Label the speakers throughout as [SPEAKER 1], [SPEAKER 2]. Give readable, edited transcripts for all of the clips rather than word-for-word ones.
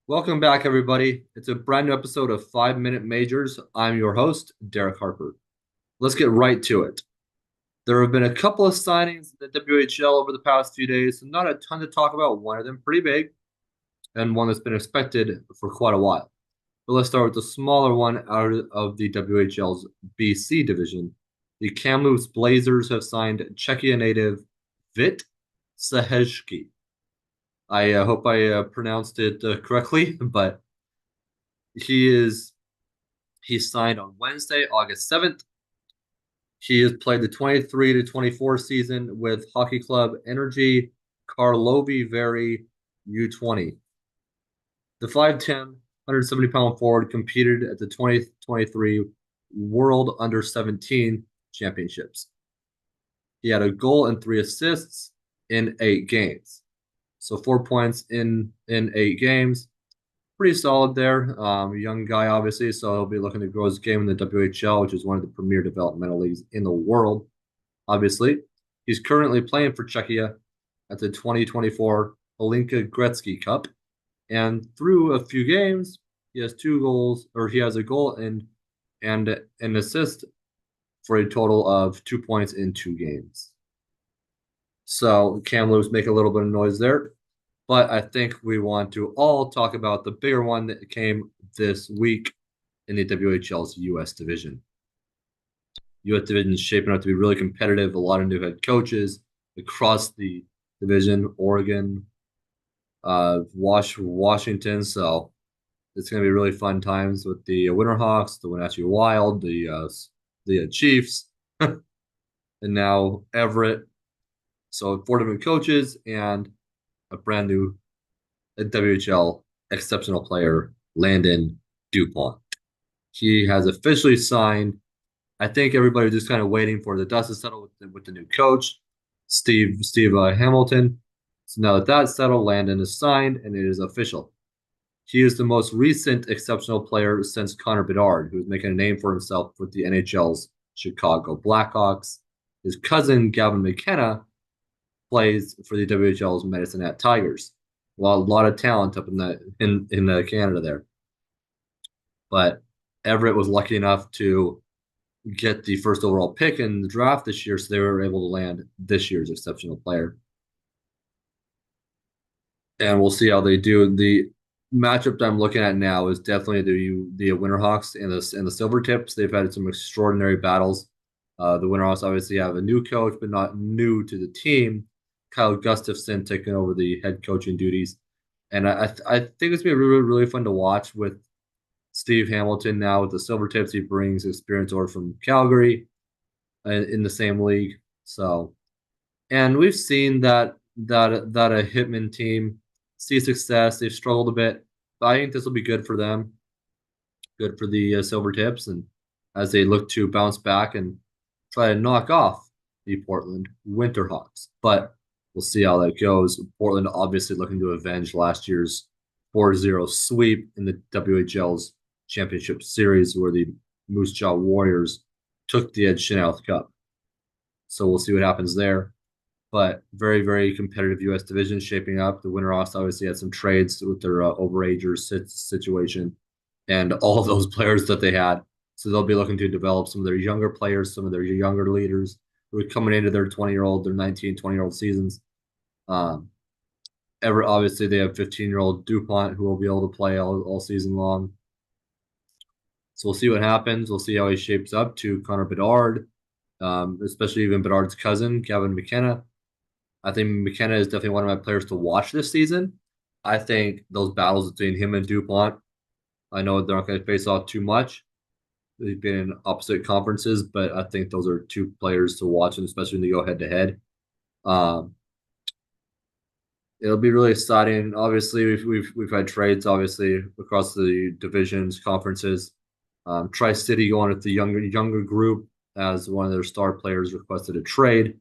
[SPEAKER 1] Welcome back, everybody. It's a brand new episode of 5 Minute Majors. I'm your host, Derek Harper. Let's get right to it. There have been a couple of signings in the WHL over the past few days, so not a ton to talk about. One of them pretty big, and one that's been expected for quite a while. But let's start with the smaller one out of the WHL's BC division. The Kamloops Blazers have signed Czechia native Vit Sahejki. I hope I pronounced it correctly, but he is he signed on Wednesday, August 7th. He has played the 23 to 24 season with Hockey Club Energy Karlovy Vary U20. The 5'10", 170-pound forward competed at the 2023 World Under 17 Championships. He had a goal and 3 assists in 8 games. So 4 points in 8 games. Pretty solid there. Young guy, obviously, so he'll be looking to grow his game in the WHL, which is one of the premier developmental leagues in the world. Obviously, he's currently playing for Czechia at the 2024 Hlinka Gretzky Cup, and through a few games, he has 2 goals, or he has a goal and an assist for a total of 2 points in 2 games. So Kamloops make a little bit of noise there. But I think we want to all talk about the bigger one that came this week in the WHL's U.S. division. U.S. division is shaping up to be really competitive. A lot of new head coaches across the division, Oregon, Washington. So it's going to be really fun times with the Winterhawks, the Wenatchee Wild, the Chiefs, and now Everett. So 4 different coaches and a brand new WHL exceptional player, Landon Dupont. He has officially signed. I think everybody was just kind of waiting for the dust to settle with the new coach, Steve Hamilton. So now that that's settled, Landon is signed and it is official. He is the most recent exceptional player since Connor Bedard, who is making a name for himself with the NHL's Chicago Blackhawks. His cousin, Gavin McKenna, plays for the WHL's Medicine Hat Tigers. A lot of talent up in Canada there. But Everett was lucky enough to get the first overall pick in the draft this year, so they were able to land this year's exceptional player. And we'll see how they do. The matchup that I'm looking at now is definitely the Winterhawks and the Silvertips. They've had some extraordinary battles. The Winterhawks obviously have a new coach, but not new to the team. Kyle Gustafson taking over the head coaching duties, and I think it's gonna be really really fun to watch with Steve Hamilton now with the Silvertips. He brings experience over from Calgary in the same league. So, and we've seen that a Hitman team see success. They've struggled a bit, but I think this will be good for them, good for the Silvertips, and as they look to bounce back and try to knock off the Portland Winterhawks. But we'll see how that goes. Portland obviously looking to avenge last year's 4-0 sweep in the WHL's championship series where the Moose Jaw Warriors took the Ed Chenoweth Cup. So we'll see what happens there. But very, very competitive U.S. division shaping up. The Winterhawks obviously had some trades with their overagers situation and all of those players that they had. So they'll be looking to develop some of their younger players, some of their younger leaders who are coming into their 20-year-old, their 19, 20-year-old seasons. Obviously, they have 15-year-old Dupont who will be able to play all season long. So we'll see what happens. We'll see how he shapes up to Connor Bedard, especially even Bedard's cousin, Gavin McKenna. I think McKenna is definitely one of my players to watch this season. I think those battles between him and Dupont, I know they're not going to face off too much. They've been in opposite conferences, but I think those are 2 players to watch, and especially when they go head to head. It'll be really exciting. Obviously, we've had trades obviously across the divisions, conferences. Tri City going with the younger group as one of their star players requested a trade.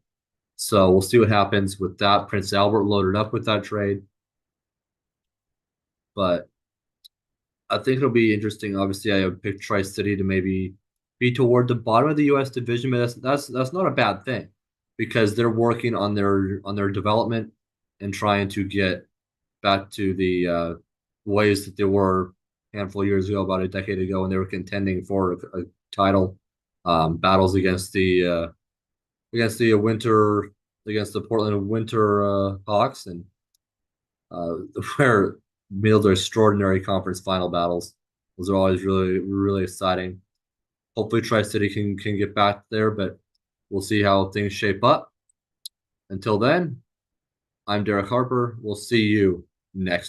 [SPEAKER 1] So we'll see what happens with that. Prince Albert loaded up with that trade, but I think it'll be interesting. Obviously, I have picked Tri City to maybe be toward the bottom of the U.S. division, but that's not a bad thing because they're working on their development and trying to get back to the ways that they were a handful of years ago, about a decade ago, when they were contending for a title. Battles against the winter against the Portland Winter Hawks, and uh, where those are extraordinary conference final battles. Those are always really exciting. Hopefully, Tri City can get back there, but we'll see how things shape up. Until then, I'm Derek Harper. We'll see you next.